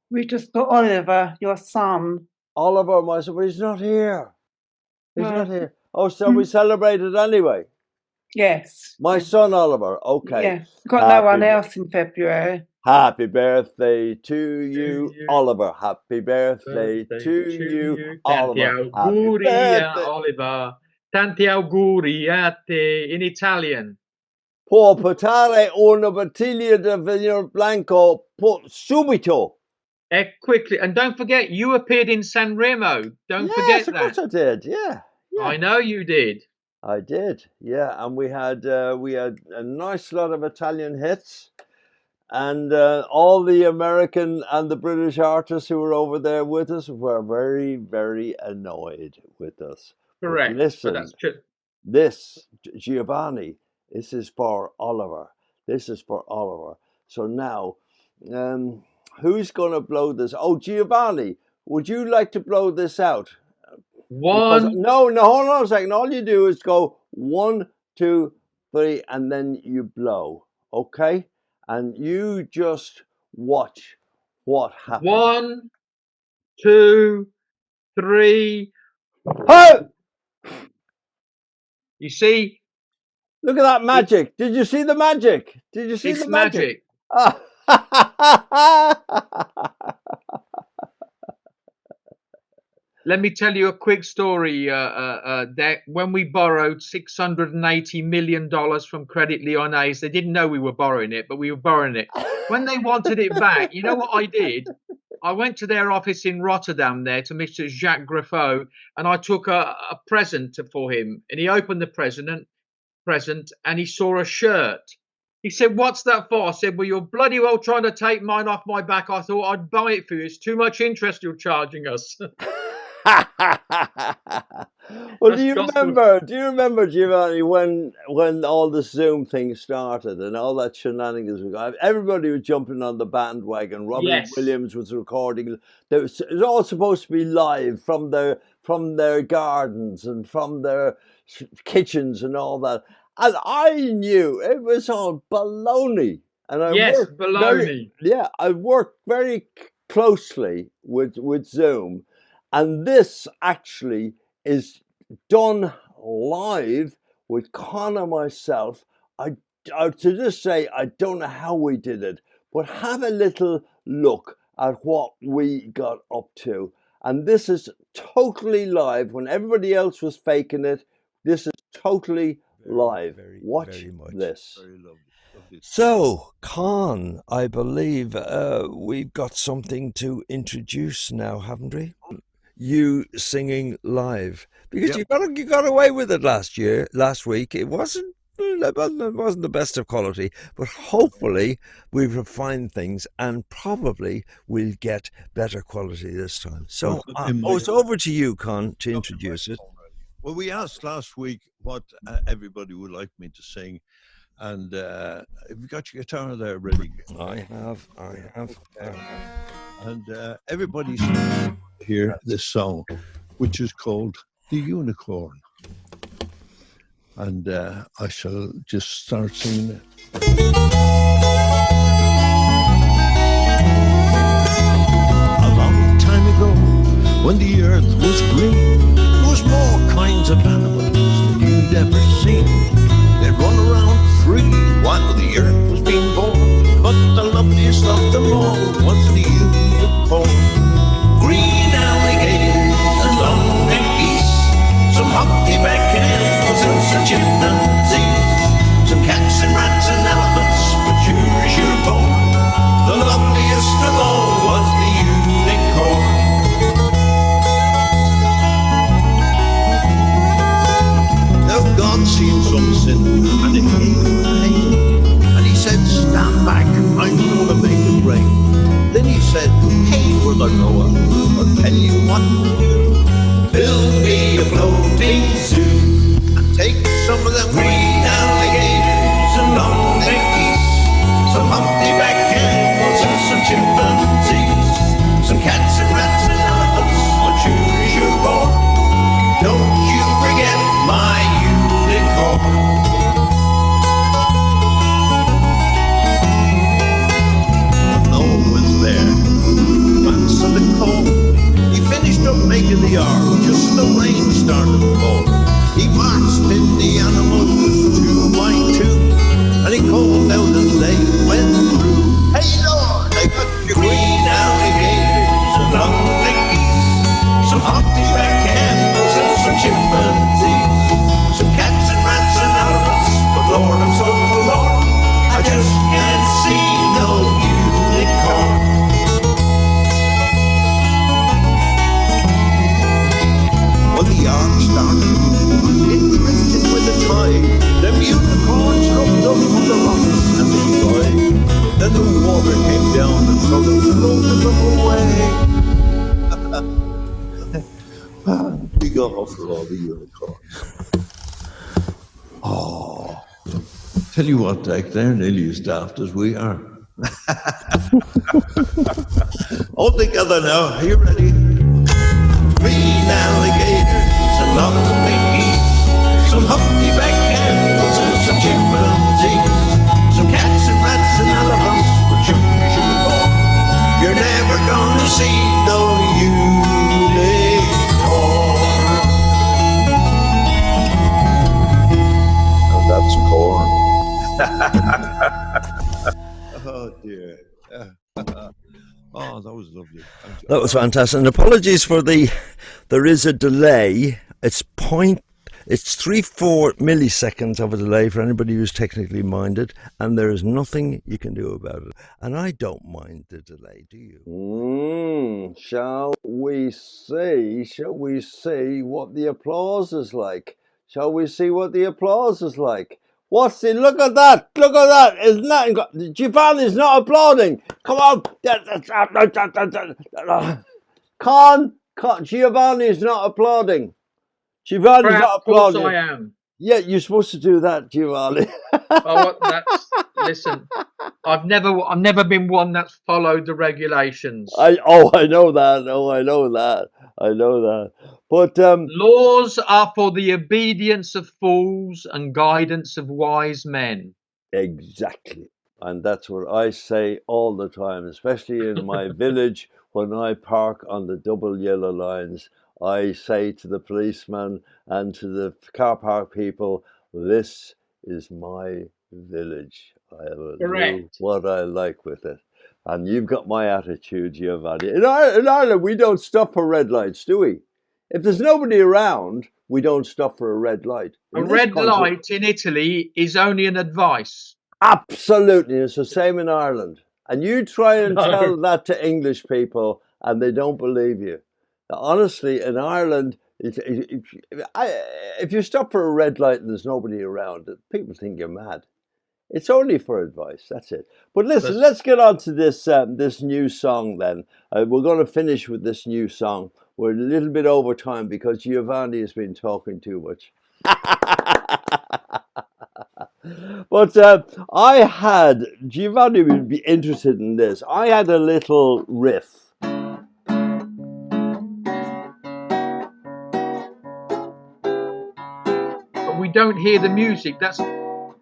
We just got Oliver, your son. Oliver, my son, but he's not here. He's not here. Oh, so we celebrated anyway? Yes. My son Oliver, okay. Yeah, got no one else in February. Happy birthday to you, Oliver. Happy birthday to you, Oliver. Tanti auguri a Oliver. Tanti auguri a te, in Italian. Può portare una bottiglia di vino blanco subito. Quickly, and don't forget, you appeared in Sanremo. Don't forget that. Yes, of course I did. Yeah. I know you did. I did. Yeah, and we had a nice lot of Italian hits, and all the American and the British artists who were over there with us were very, very annoyed with us. Correct. But listen, but that's true. This, Giovanni, this is for Oliver. This is for Oliver. So now, who's going to blow this? Oh, Giovanni, would you like to blow this out? Because, One. no, hold on a second. All you do is go 1, 2, 3, and then you blow. Okay? And you just watch what happens. 1, 2, 3. Oh! You see? Look at that magic. Did you see the magic? Did you see It's the magic? magic. Let me tell you a quick story. That when we borrowed $680 million from Credit Lyonnais, they didn't know we were borrowing it, but we were borrowing it. When they wanted it back, you know what I did? I went to their office in Rotterdam there to Mr. Jacques Greffot, and I took a present for him. And he opened the present and he saw a shirt. He said, "What's that for?" I said, "Well, you're bloody well trying to take mine off my back. I thought I'd buy it for you. It's too much interest you're charging us." Well, do you remember, Giovanni, when all the Zoom thing started and all that shenanigans? Everybody was jumping on the bandwagon. Robin Williams was recording. It was all supposed to be live from their gardens and from their kitchens and all that. And I knew it was all baloney. And I worked very closely with Zoom. And this actually is done live with Con and myself. I to just say, I don't know how we did it, but have a little look at what we got up to. And this is totally live. When everybody else was faking it, this is totally live. Watch this. Very lovely. So, Con, I believe we've got something to introduce now, haven't we? You singing live, because you got away with it last week. It wasn't the best of quality, but hopefully we've refined things and probably we'll get better quality this time. So it's over to you, Con, to introduce it. Well, we asked last week what everybody would like me to sing, and have you got your guitar there ready? I have. And everybody's hear this song, which is called The Unicorn. And I shall just start singing it. A long time ago, when the earth was green, there was more kinds of animals than you'd ever seen. They'd run around free while the earth was being born, but the loveliest of them all was the unicorn. Green alligators and long-necked geese, some humpty-back camels and some chimpanzees, some cats and rats and elephants, but yours you're born. The loveliest of all was the unicorn. Now God seen some sin and it gave him pain, and he said, "Stand back, I'm gonna make it rain." Then he said, "Hey, brother Noah, I'll tell you what to do. Build me a floating zoo and take some of them green alligators and long-necked geese, some humpty-back camels and some chimpanzees, some cats and rats and elephants, but choose your born. Don't you forget my unicorn." Answer the call. He finished up making the ark, just the rain started to fall. He marched in the animals 2 by 2, and he called out as they went through, "Hey Lord, I got your green alligators and long-necked geese, some humpty-back camels and some chimpanzees, some cats and rats and elephants, but Lord, I'm so forlorn, I just can't see no unicorn." When the ark started, it drifted with the tide. Them unicorns looked up on the rocks and they cried. Then the water came down and so they floated them away. We got off for all the unicorns. Oh, tell you what, Dick, they're nearly as daft as we are. All together now, are you ready? Green alligators London biggies, some humpty-back candles and some chimpanzees, some cats and rats and elephants with choo-choo talk. You're never gonna see no unicorn. And that's corn. Oh dear. Oh, that was lovely. That was fantastic. And apologies for there is a delay. It's 3-4 milliseconds of a delay for anybody who's technically minded, and there is nothing you can do about it. And I don't mind the delay, do you? Shall we see what the applause is like? Shall we see what the applause is like? What's it? Look at that! Look at that! Isn't that Giovanni's not applauding? Come on! Giovanni's not applauding. Giovanni's not applauding. Of course I am. Yeah, you're supposed to do that, Giovanni. Listen. I've never been one that's followed the regulations. I know that. But laws are for the obedience of fools and guidance of wise men. Exactly. And that's what I say all the time, especially in my village when I park on the double yellow lines. I say to the policeman and to the car park people, this is my village. I will do what I like with it. And you've got my attitude, Giovanni. In Ireland, we don't stop for red lights, do we? If there's nobody around, we don't stop for a red light. A red light in Italy is only an advice. Absolutely. It's the same in Ireland. And you try and tell that to English people, and they don't believe you. Honestly, in Ireland, if you stop for a red light and there's nobody around, people think you're mad. It's only for advice. That's it. But listen, let's get on to this new song then. We're going to finish with this new song. We're a little bit over time because Giovanni has been talking too much. But Giovanni would be interested in this. I had a little riff. But we don't hear the music. Can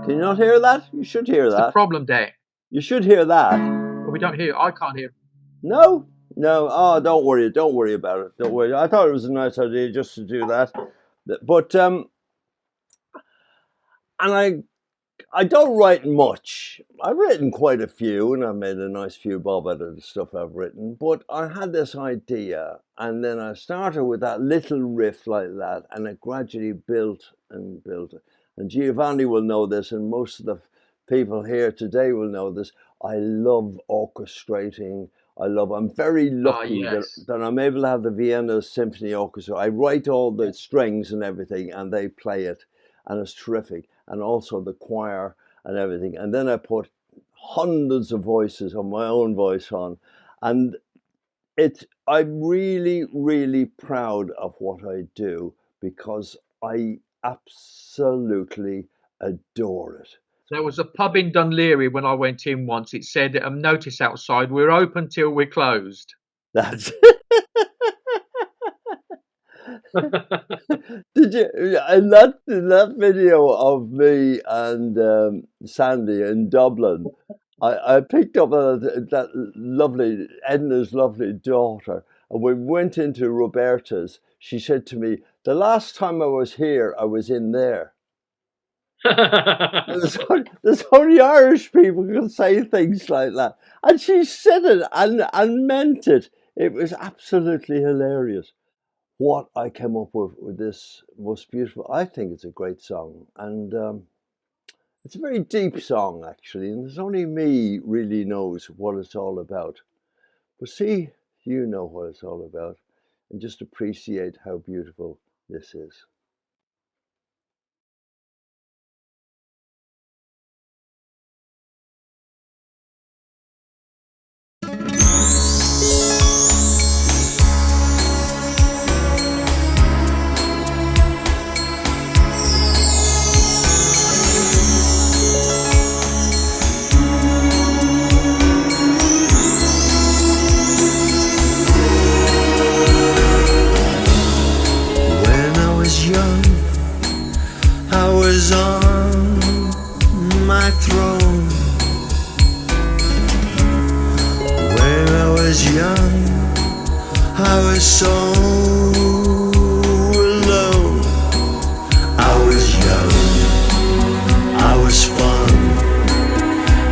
you not hear that? You should hear that. That's the problem there. You should hear that. But we don't hear it. I can't hear it. No. Oh, don't worry about it. Don't worry. I thought it was a nice idea just to do that. But and I don't write much. I've written quite a few, and I've made a nice few bob out of the stuff I've written. But I had this idea, and then I started with that little riff like that, and it gradually built and built. And Giovanni will know this, and most of the people here today will know this. I love orchestrating. I'm very lucky that I'm able to have the Vienna Symphony Orchestra. I write all the strings and everything, and they play it, and it's terrific. And also the choir and everything. And then I put hundreds of voices on my own voice on. And I'm really, really proud of what I do because I absolutely adore it. There was a pub in Dunleary when I went in once. It said, notice outside, we're open till we're closed. That's Did you in that video of me and Sandy in Dublin? I picked up that lovely Edna's lovely daughter, and we went into Roberta's. She said to me, "The last time I was here, I was in there." There's only Irish people who can say things like that, and she said it and meant it. It was absolutely hilarious. What I came up with this most beautiful, I think it's a great song, and it's a very deep song actually, and there's only me really knows what it's all about. But see, you know what it's all about, and just appreciate how beautiful this is. throne. When I was young, I was so alone. I was young, I was fun,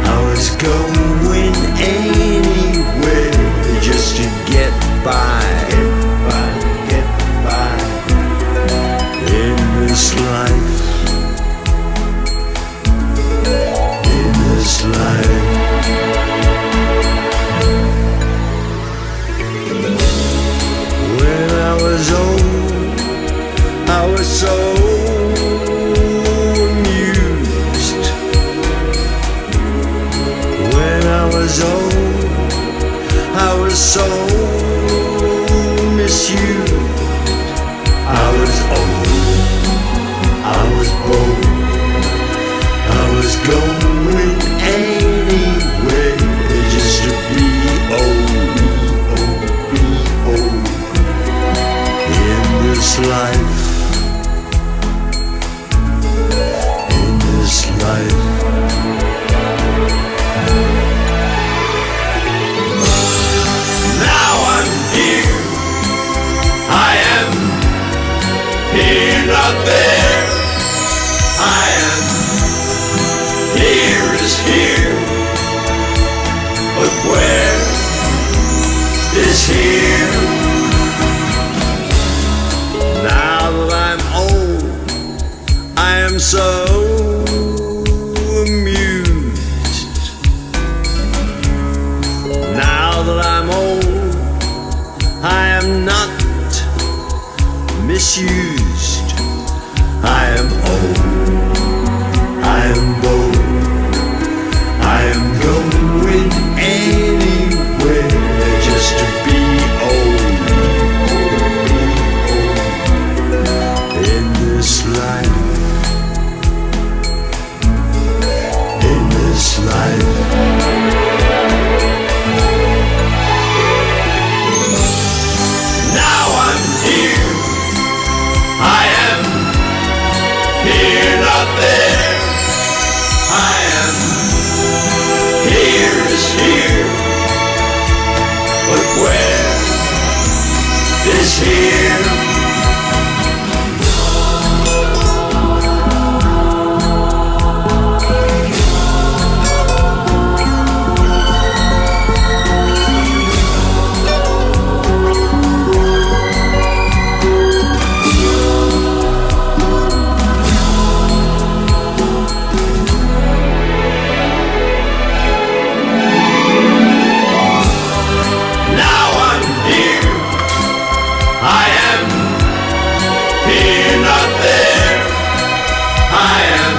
I was going anywhere just to get by, get by in this life, in this life. When I was old, I was so amused. When I was old, I was so misused. I was old, I was bold, I was going anywhere just to be old, be old in this life, in this life. Now I'm here, I am here, not there. I am here is here, but where is here? Now that I'm old, I am so amused. Now that I'm old, I am not misused. I am old, I am bold, I am going anywhere just to be old, in this life, in this life. Now I'm here, I am here, not there. I am here is here, but where is here? Now I'm here, I am here, not there. I am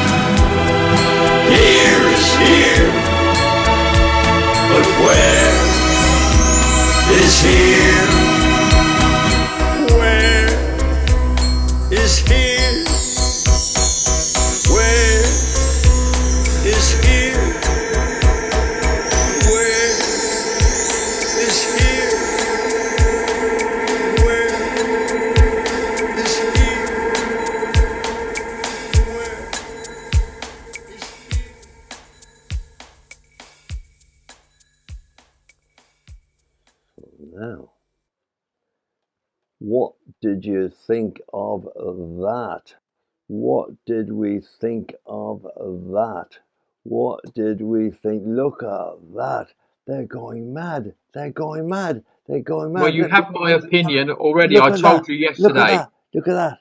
here is here, but where is here? Where is here? Where is here? Where is here? Where is here? Where is here? Now, what did you think of that? What did we think of that? What did we think? Look at that. They're going mad. They're going mad. They're going mad. Well, you have my opinion already. Look I at told that. you Look at yesterday. that. Look at that.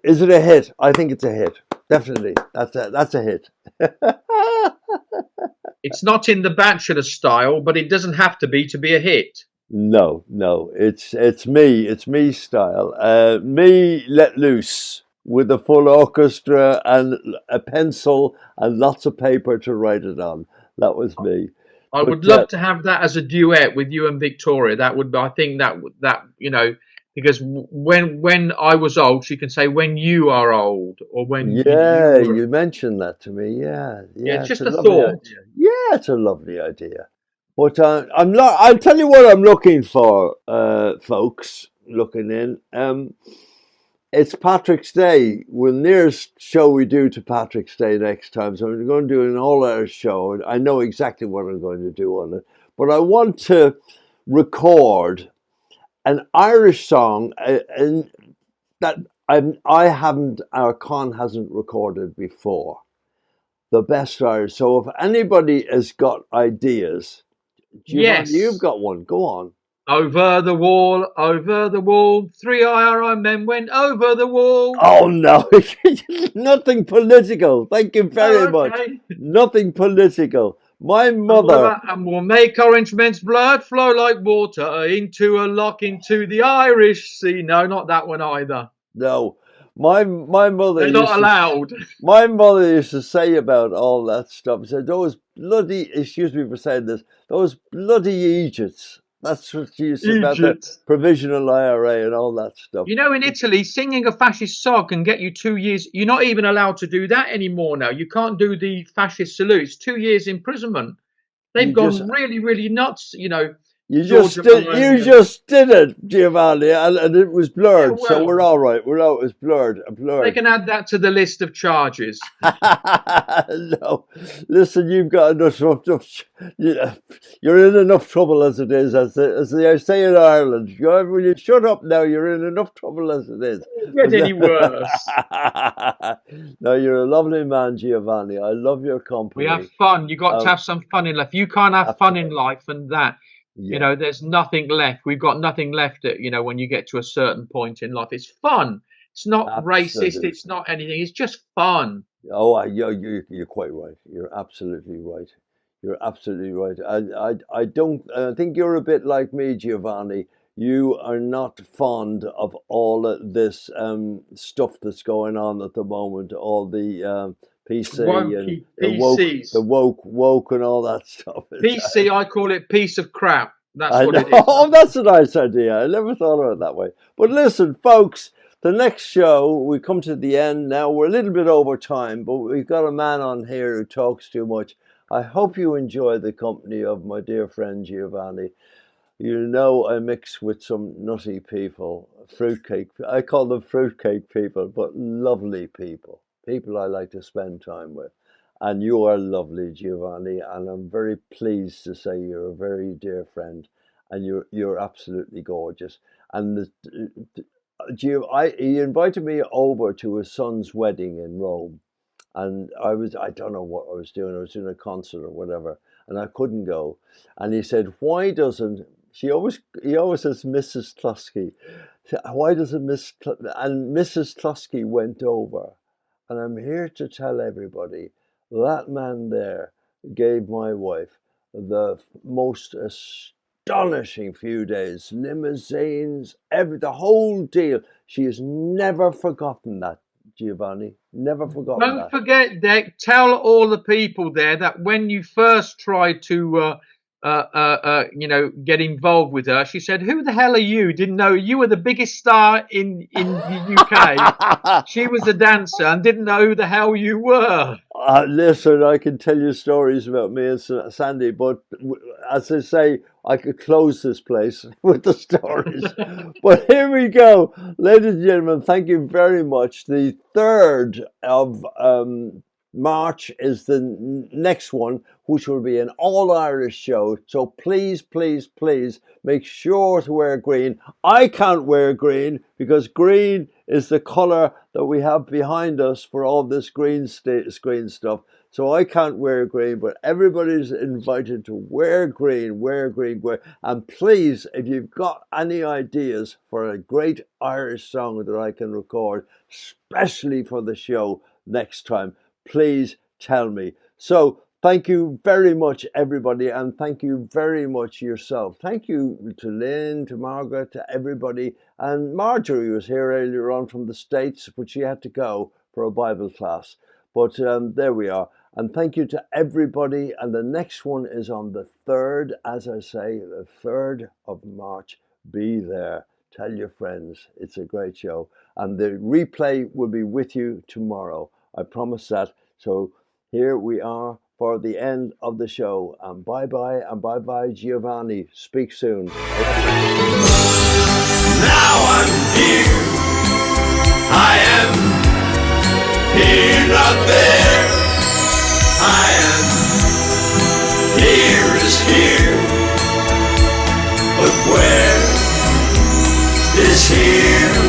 Is it a hit? I think it's a hit. Definitely. That's a hit. It's not in the Bachelor style, but it doesn't have to be a hit. No, it's me style. Me let loose with a full orchestra and a pencil and lots of paper to write it on. That was me. I would love to have that as a duet with you and Victoria. That would, I think that you know, because when I was old, she can say when you are old, or when you mentioned that to me. Yeah, it's just a lovely thought. idea. Yeah, it's a lovely idea. But I'm not. I'll tell you what I'm looking for, folks. Looking in. it's Patrick's Day. We're nearest show we do to Patrick's Day next time. So I'm going to do an all-Irish show. I know exactly what I'm going to do on it. But I want to record an Irish song and that I haven't, our Con hasn't recorded before. The best Irish. So if anybody has got ideas, Giovanni, Yes. you've got one. Go on. Over the wall, 3 IRI men went over the wall. Oh no, nothing political. Thank you very much. Nothing political. My mother. And we'll make Orange men's blood flow like water into a lock into the Irish Sea. No, not that one either. No, my mother. They're not allowed. My mother used to say about all that stuff. Said those bloody. Excuse me for saying this. Those bloody Egypts. That's what she used to say about the provisional IRA and all that stuff. You know, in Italy, singing a fascist song can get you 2 years. You're not even allowed to do that anymore now. You can't do the fascist salute. It's 2 years imprisonment. They've gone really, really nuts, you know. You just did it, Giovanni, and it was blurred. Yeah, well, so we're all right. It was blurred. They can add that to the list of charges. No, listen, you've got enough. You're in enough trouble as it is, as they say in Ireland. When you shut up now, you're in enough trouble as it is. It get any worse. No, you're a lovely man, Giovanni. I love your company. We have fun. You got to have some fun in life. You can't have fun in life and that. Yeah. You know, there's nothing left. We've got nothing left, you know, when you get to a certain point in life. It's fun. It's not racist. It's not anything. It's just fun. Oh, you're quite right. You're absolutely right. You're absolutely right. I think you're a bit like me, Giovanni. You are not fond of all of this stuff that's going on at the moment, all the PC Wokey, and PCs. the woke and all that stuff. PC, I call it piece of crap. That's what it is. Oh, that's a nice idea. I never thought of it that way. But listen, folks, the next show, we come to the end now. We're a little bit over time, but we've got a man on here who talks too much. I hope you enjoy the company of my dear friend Giovanni. You know, I mix with some nutty people, fruitcake. I call them fruitcake people, but lovely people. People I like to spend time with. And you are lovely, Giovanni, and I'm very pleased to say you're a very dear friend, and you're absolutely gorgeous. And he invited me over to his son's wedding in Rome, and I don't know what I was doing. I was doing a concert or whatever, and I couldn't go. And he said, why doesn't he always says Mrs. Tlusky? Why doesn't and Mrs. Tlusky went over. And I'm here to tell everybody that man there gave my wife the most astonishing few days, limousines, the whole deal. She has never forgotten that, Giovanni. Never forgotten that. Don't forget, Dick, tell all the people there that when you first tried to you know, get involved with her, she said, who the hell are you? Didn't know you were the biggest star in the UK. She was a dancer and didn't know who the hell you were. Listen, I can tell you stories about me and Sandy, but as I say, I could close this place with the stories. But here we go. Ladies and gentlemen, thank you very much. The 3rd of March is the next one, which will be an all-Irish show. So please, please, please make sure to wear green. I can't wear green because green is the colour that we have behind us for all this green screen stuff. So I can't wear green, but everybody's invited to wear green, And please, if you've got any ideas for a great Irish song that I can record, especially for the show next time, please tell me. So thank you very much, everybody, and thank you very much yourself. Thank you to Lynn, to Margaret, to everybody. And Marjorie was here earlier on from the States, but she had to go for a Bible class. But there we are. And thank you to everybody. And the next one is on the 3rd, as I say, the 3rd of March. Be there. Tell your friends. It's a great show. And the replay will be with you tomorrow. I promise that. So here we are for the end of the show. And bye-bye, Giovanni. Speak soon. Now I'm here. I am here, not there. I am here is here, but where is here?